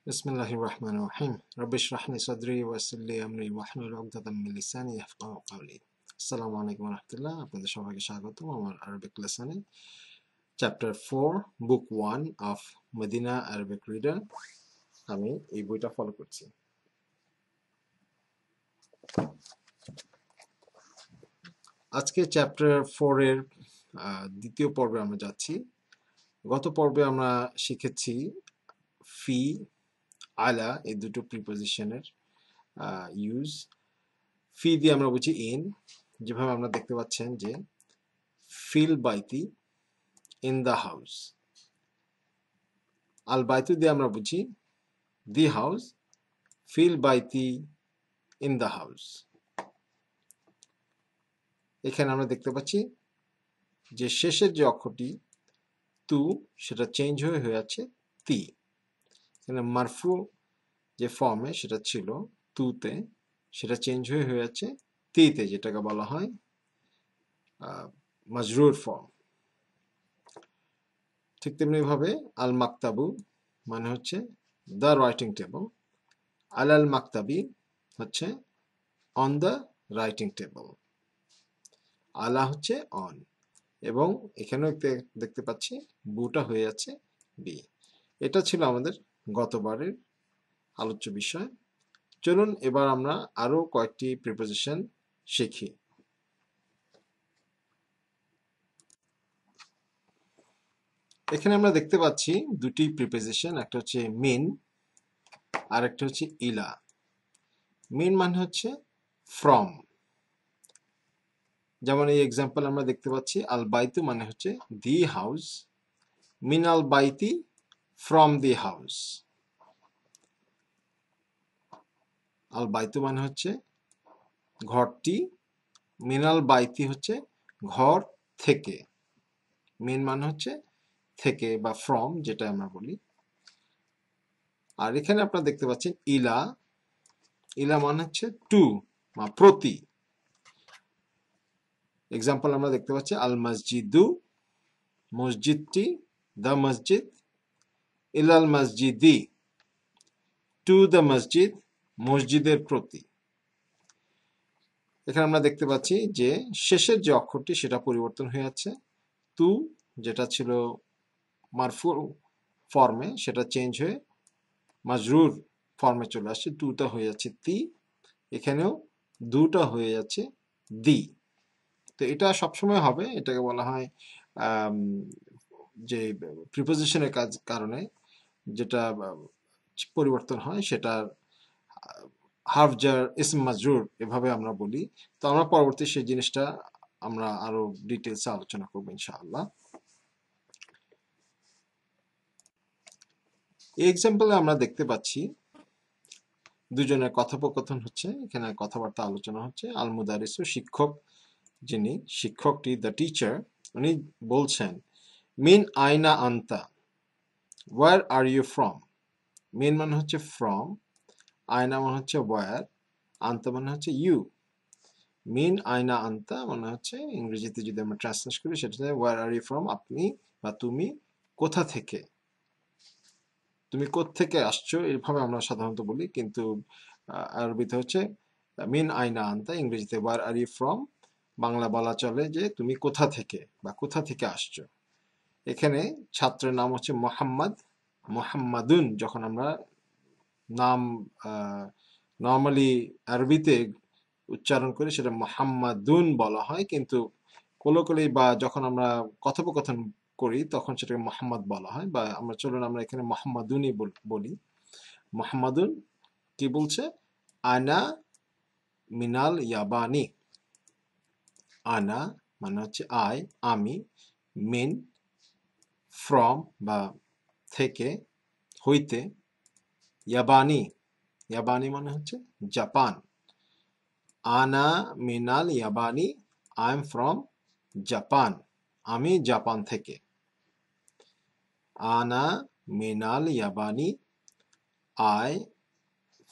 বিসমিল্লাহির রহমানির রহিম রব্বি ইশরাহ লি সাদরি ওয়া ইয়াসসির লি আমরি ওয়াহলুল উকদাতাম মিন লিসানি ইয়াফকাহু কাওলি। আসসালামু আলাইকুম ওয়া রাহমাতুল্লাহ। আপনাদের সবাইকে স্বাগতম আমার আরবিক লেসনে, chapter 4, book 1 of Madinah Arabic reader. আমি এই বইটা ফলো করছি। আজকে চ্যাপ্টার 4 এর দ্বিতীয় পর্বে আমরা যাচ্ছি। গত পর্বে আমরা শিখেছি ফি, আলা এই দুটো প্রিপোজিশনের ইউজ। ফি দিয়ে আমরা বুঝি ইন, যেভাবে আমরা দেখতে পাচ্ছেন যে ফিল বাইতি ইন দ্য হাউস। আল বাইতু দিয়ে আমরা বুঝি দি হাউস, ফিল বাইতি ইন দ্য হাউস। এখানে আমরা দেখতে পাচ্ছি যে শেষের যে অক্ষরটি তু, সেটা চেঞ্জ হয়ে আছে তি। এখানে মারফু যে ফর্মে সেটা ছিল তুতে, সেটা চেঞ্জ হয়ে আছে তিতে, যেটাকে বলা হয় মাজরুর ফর্ম। ঠিক তেমনি ভাবে আল মাকতাবু মানে হচ্ছে দ্য রাইটিং টেবল, আল মাকতাবি হচ্ছে অন দ্য রাইটিং টেবল, আলা হচ্ছে অন, এবং এখানেও দেখতে পাচ্ছি বুটা হয়ে আছে বি। এটা ছিল আমাদের গতবারের আলোচ্য বিষয়। চলুন এবার আমরা আরো কয়েকটি প্রিপোজিশন শিখি। এখানে আমরা দেখতে পাচ্ছি দুটি প্রিপোজিশন, একটা হচ্ছে মিন আর একটা হচ্ছে ইলা। মিন মানে হচ্ছে ফ্রম, যেমন এই এক্সাম্পল আমরা দেখতে পাচ্ছি আল বাইতু মানে হচ্ছে দি হাউস, মিন আল বাইতি ফ্রম দি হাউস। আল বাইতু মানে হচ্ছে ঘরটি, মিনাল বাইতি হচ্ছে ঘর থেকে। মিন মানে হচ্ছে থেকে বা ফ্রম, যেটা আমরা বলি। আর এখানে আপনারা দেখতে পাচ্ছেন ইলা, ইলা মানে হচ্ছে টু বা প্রতি। এক্সাম্পল আমরা দেখতে পাচ্ছি আল মসজিদু, মসজিদটি, দ্য মসজিদ, ইলাল মসজিদি, টু দ্য মসজিদ, মসজিদের প্রতি। এখানে আমরা দেখতে পাচ্ছি যে শেষের যে অক্ষরটি সেটা পরিবর্তন হয়ে আছে। তু যেটা ছিল মারফু ফর্মে সেটা চেঞ্জ হয়ে মাজরুর ফর্মে চলে আসছে, টুটা হয়ে যাচ্ছে তি, এখানেও দুটা হয়ে যাচ্ছে দি। তো এটা সবসময় হবে, এটাকে বলা হয় যে প্রিপোজিশনের কারণে যেটা পরিবর্তন হয় সেটার হার্ফ জার ইসম মাজরুর এভাবে আমরা বলি। তো আমরা পরবর্তী সেই জিনিসটা আমরা আরো ডিটেলসে আলোচনা করবো ইনশাআল্লাহ। এই এক্সাম্পলে আমরা দেখতে পাচ্ছি দুজনের কথোপকথন হচ্ছে, এখানে কথাবার্তা আলোচনা হচ্ছে। আল মুদারিসু শিক্ষক, যিনি শিক্ষকটি দ্য টিচার, উনি বলছেন মিন আইনা আন্তা, ওয়ার আর ইউ ফ্রম। মিন মানে হচ্ছে ফ্রম, আয়না মানে হচ্ছে ওয়ার, আন্তা মানে হচ্ছে ইউ। মিন আয়না আন্তা মানে হচ্ছে ইংরেজিতে যদি আমরা ট্রান্সলেট করি সেটা হচ্ছে ওয়ার আর ইউ ফ্রম, আপনি বা তুমি কোথা থেকে, তুমি কোত্থেকে আসছো, এইভাবে আমরা সাধারণত বলি। কিন্তু আরবিতে হচ্ছে মিন আইনা আন্তা, ইংরেজিতে where are you from, Bangla বলা চলে যে তুমি কোথা থেকে বা কোথা থেকে আসছো। এখানে ছাত্রের নাম হচ্ছে মোহাম্মদ, মোহাম্মাদুন। যখন আমরা নাম নর্মালি আরবিতে উচ্চারণ করি সেটা মোহাম্মাদুন বলা হয়, কিন্তু কোলোকলি বা যখন আমরা কথোপকথন করি তখন সেটাকে মোহাম্মদ বলা হয়। বা আমরা চলুন আমরা এখানে মোহাম্মাদুনই বলি। মোহাম্মদুন কি বলছে? আনা মিনাল ইয়াবানি। আনা মানে হচ্ছে আই, আমি, মিন ফ্রম বা থেকে, হইতে, ইয়াবানি, ইয়াবানি মানে হচ্ছে জাপান। আনা মিনাল ইয়াবানি, আই এম ফ্রম জাপান, আমি জাপান থেকে। আনা মিনাল ইয়াবানি, আই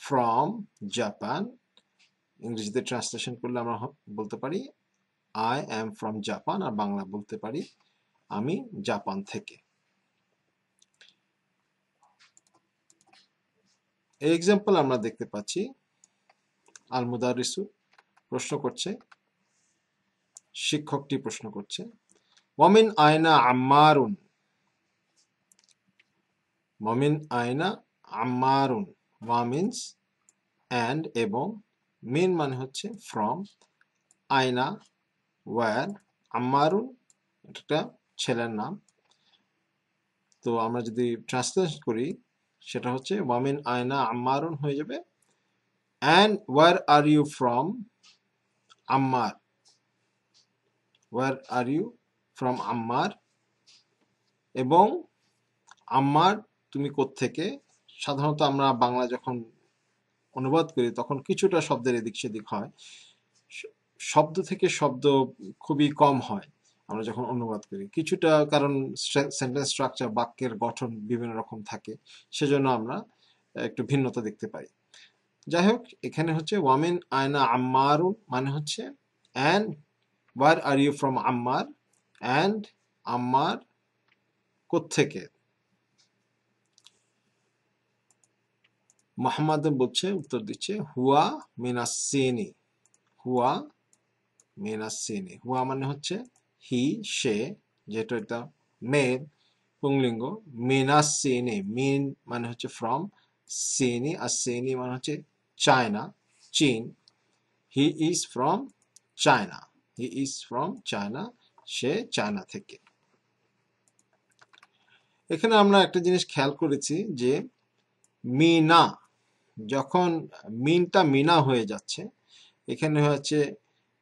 ফ্রম জাপান। ইংরেজিতে ট্রান্সলেশন করলে আমরা বলতে পারি আই এম ফ্রম জাপান, আর বাংলা বলতে পারি আমি জাপান থেকে। এক্সাম্পল আমরা দেখতে পাচ্ছি আল মুদারিসু প্রশ্ন করছে, শিক্ষকটি প্রশ্ন করছে, ওয়ামিন আয়না আম্মারুন, ওয়ামিন আয়না আম্মারুন, ওয়া মিনস অ্যান্ড এবং, মিন মানে হচ্ছে ফ্রম, আয়না ওয়্যার, আম্মারুন একটা ছেলের নাম। তো আমরা যদি ট্রান্সলেট করি সেটা হচ্ছে ওয়ামিন আয়না আম্মারুন হয়ে যাবে and where are you from আম্মার, ওয়ার আর ইউ ফ্রম আম্মার, এবং আম্মার তুমি কোত্থেকে। সাধারণত আমরা বাংলা যখন অনুবাদ করি তখন কিছুটা শব্দের এদিক সেদিক হয়, শব্দ থেকে শব্দ খুবই কম হয় আমরা যখন অনুবাদ করি কিছুটা, কারণ সেন্টেন্স স্ট্রাকচার বাক্যের গঠন বিভিন্ন রকম থাকে, সেজন্য আমরা একটু ভিন্নতা দেখতে পাই। যাই হোক, এখানে হচ্ছে ওয়ামিন আয়না আম্মারুন মানে হচ্ছে and where are you from আম্মার, অ্যান্ড আম্মার কোত্থেকে। মোহাম্মদ বলছে, উত্তর দিচ্ছে হুয়া মিনাসিনি, হুয়া মিনাসিনি। হুয়া মানে হচ্ছে হি, সে, যেটা এটা মেল পুংলিঙ্গ। মিনাসিনি, মিন মানে হচ্ছে ফ্রম, সিনি আর সিনি মানে হচ্ছে চায়না, চীন। He is from China, he is from China, say China থেকে। এখানে আমরা একটা জিনিস খেয়াল করেছি যে মিনা, যখন মিনটা মিনা হয়ে যাচ্ছে, এখানে হচ্ছে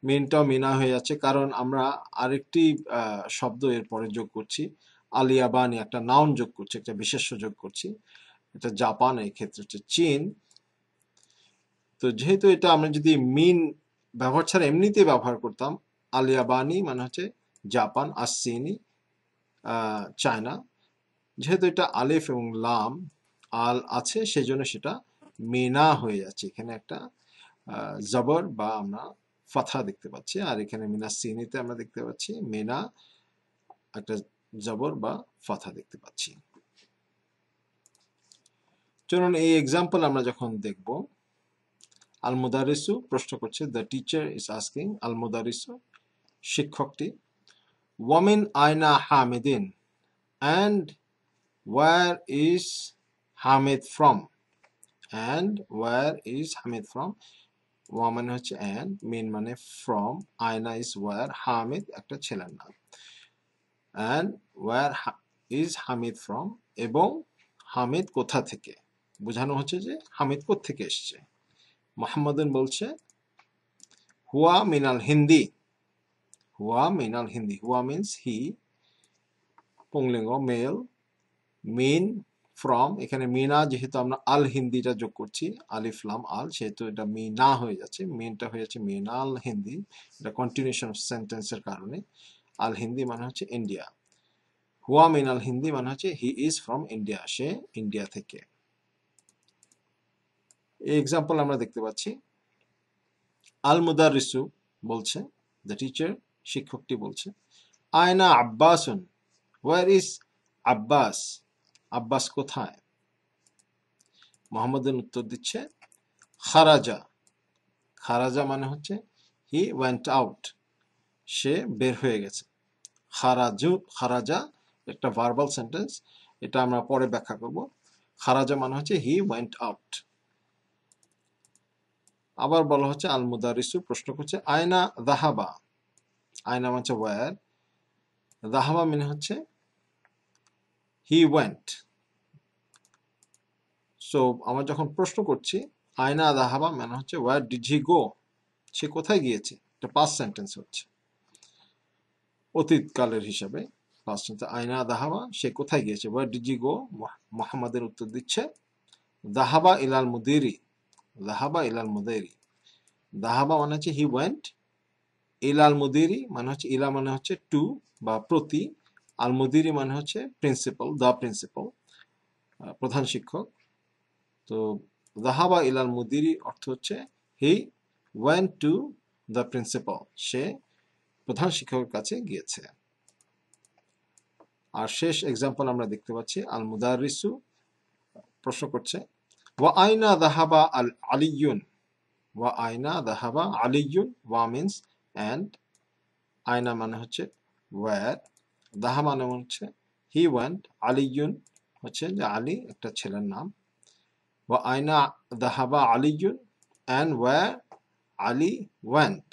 মিনটাও মিনা হয়ে যাচ্ছে, কারণ আমরা আরেকটি শব্দ এরপরে যোগ করছি, আলিয়াবানি, একটা নাউন যোগ করছি, একটা বিশেষ্য যোগ করছি, এটা জাপান, এই ক্ষেত্রে হচ্ছে চীন। তো যেহেতু এটা আমরা যদি মিন ব্যবহার ছাড়া এমনিতেই ব্যবহার করতাম, আলিয়াবানি মানে হচ্ছে জাপান, আর সিনি চায়না, যেহেতু এটা আলিফ এবং লাম আল আছে সেজন্য সেটা মিনা হয়ে যাচ্ছে। এখানে একটা জবর বা আমরা ফাথা দেখতে পাচ্ছি, আর এখানে মিনা সিনিতে আমরা দেখতে পাচ্ছি মিনা একটা জবর বা ফাথা দেখতে পাচ্ছি। চলুন এই এক্সাম্পল আমরা যখন দেখব, আল মুদারিসু প্রশ্ন করছে, দ্য টিচার ইজ আস্কিং, আল মুদারিসু শিক্ষকটি, ওয়ামিন আয়না হামিদিন, and where is Hamid from, and where is Hamid from. ওয়া মানে হচ্ছে অ্যান্ড, মিন মানে ফ্রম, আয়না ইজ ওয়ার, হামিদ একটা ছেলের নাম। And where is Hamid from, এবং হামিদ কোথা থেকে, বোঝানো হচ্ছে যে হামিদ কোত্থেকে এসছে। মোহাম্মদন বলছে হুয়া মিনাল হিন্দি, হুয়া মিনাল হিন্দি, হুয়া মিনস হি, পুংলিঙ্গ মেল, মিন ফ্রম, এখানে মিনা যেহেতু আমরা আল হিন্দিটা যোগ করছি, আলিফ লাম আল, সেহেতু এটা মিনা হয়ে যাচ্ছে, মিনটা হয়ে যাচ্ছে মিনাল হিন্দি, এটা কন্টিনিউশন অফ সেন্টেন্সের কারণে। আল হিন্দি মানে হচ্ছে ইন্ডিয়া, হুয়া মিনাল হিন্দি মানে হচ্ছে he is from India, say India থেকে। এই এক্সাম্পল আমরা দেখতে পাচ্ছি, আল মুদারিসু বলছে, দ্য টিচার শিক্ষকটি বলছে, আয়না আব্বাসুন, ওয়ার ইজ আব্বাস, আব্বাস কোথায়। মোহাম্মদের উত্তর দিচ্ছে খারাজা, খারাজা মানে হচ্ছে হি ওয়েন্ট আউট, সে বের হয়ে গেছে। খারাজু, খারাজা একটা ভার্বাল সেন্টেন্স, এটা আমরা পরে ব্যাখ্যা করব। খারাজা মানে হচ্ছে হি ওয়েন্ট আউট। আবার বলা হচ্ছে আল মুদারিসু প্রশ্ন করছে, আয়না দাহাবা, আয়না মানে ওয়ার, দাহাবা মানে হচ্ছে হি ওয়েন্ট। সো আমরা যখন প্রশ্ন করছি আয়না দাহাবা মানে হচ্ছে ওয়ার ডিড হি গো, সে কোথায় গিয়েছে, এটা পাস্ট সেন্টেন্স হচ্ছে, অতীতকালের হিসাবে পাস্ট সেন্টেন্স। আয়না দাহাবা, সে কোথায় গিয়েছে, ওয়ার ডিড হি গো। মোহাম্মদের উত্তর দিচ্ছে দাহাবা ইলাল মুদিরি, দাহাবা ইলাল মুদিরি, দাহাবা মানে হচ্ছে হি ওয়েন্ট, ইলাল মুদিরি মানে হচ্ছে, ইলা মানে হচ্ছে টু বা প্রতি, আল মুদিরি মানে হচ্ছে প্রিন্সিপাল, দ্য প্রিন্সিপাল প্রধান শিক্ষক। তো দাহাবা ইলাল মুদিরি অর্থ হচ্ছে he went to the principal, সে প্রধান শিক্ষকের কাছে গিয়েছে। আর শেষ এক্সাম্পল আমরা দেখতে পাচ্ছি, আল মুদারিসু প্রশ্ন করছে, ওয়া আইনা যাহাবা আল আলিয়ুন, ওয়া আইনা যাহাবা আলিয়ুন, ওয়া মিন্স অ্যান্ড, আইনা মানে হচ্ছে ওয়্যার, দাহা মানে হচ্ছে হি ওয়েন্ট, আলিয়ুন হচ্ছে যে আলী একটা ছেলের নাম। ওয়া আইনা যাহাবা আলিয়ুন, অ্যান্ড ওয়্যার আলী ওয়েন্ট,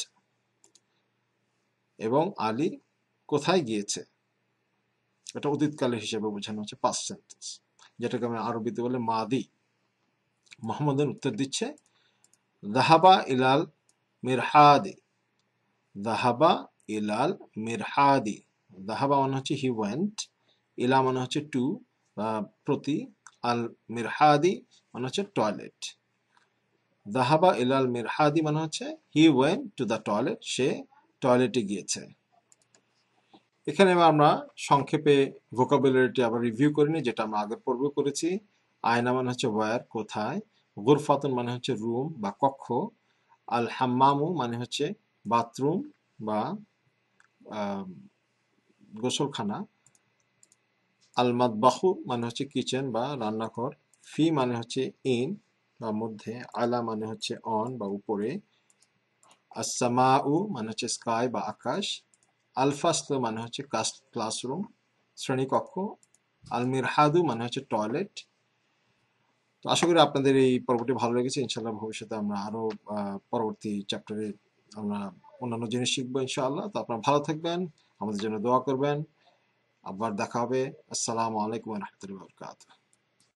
এবং আলী কোথায় গিয়েছে। এটা অতীতকালের হিসেবে বোঝানো হচ্ছে পাস্ট সেন্টেন্স, যেটাকে আমরা আরবিতে বলে মাদি। মোহাম্মদ উত্তর দিচ্ছে যাহাবা ইলাল মিরহাদি, যাহাবা ইলাল মিরহাদি। যাহাবা মানে হচ্ছে হি ওয়েন্ট, ইলা মানে হচ্ছে টু বা প্রতি, আল মিরহাদি মানে হচ্ছে টয়লেট। যাহাবা ইলাল মিরহাদি মানে হচ্ছে he went to the toilet, সে টয়লেটে গিয়েছে। এখানে আমরা সংক্ষেপে ভোকাবুলারিটি আবার রিভিউ করে নিই, যেটা আমরা আগের পর্বে করেছি। আয়না মানে হচ্ছে ওয়্যার, কোথায়। গুরফাতুন মানে হচ্ছে রুম বা কক্ষ। আল হাম্মামু মানে হচ্ছে বাথরুম বা গোসলখানা। আল মাতবাহু মানে হচ্ছে কিচেন বা রান্নাঘর। ফি মানে হচ্ছে ইন বা মধ্যে। আলা মানে হচ্ছে অন বা উপরে। আসসামাউ মানে হচ্ছে স্কাই বা আকাশ। আল ফাসল মানে হচ্ছে ক্লাসরুম, শ্রেণীকক্ষ। আল মিরহাদু মানে হচ্ছে টয়লেট। তো আশা করি আপনাদের এই পর্বটি ভালো লেগেছে। ইনশাল্লাহ ভবিষ্যতে আমরা আরো পরবর্তী চ্যাপ্টারে আমরা অন্যান্য জিনিস শিখবো ইনশাআল্লাহ। তো আপনারা ভালো থাকবেন, আমাদের জন্য দোয়া করবেন। আবার দেখা হবে। আসসালামু আলাইকুম ওয়া রাহমাতুল্লাহি ওয়া বারাকাতুহু।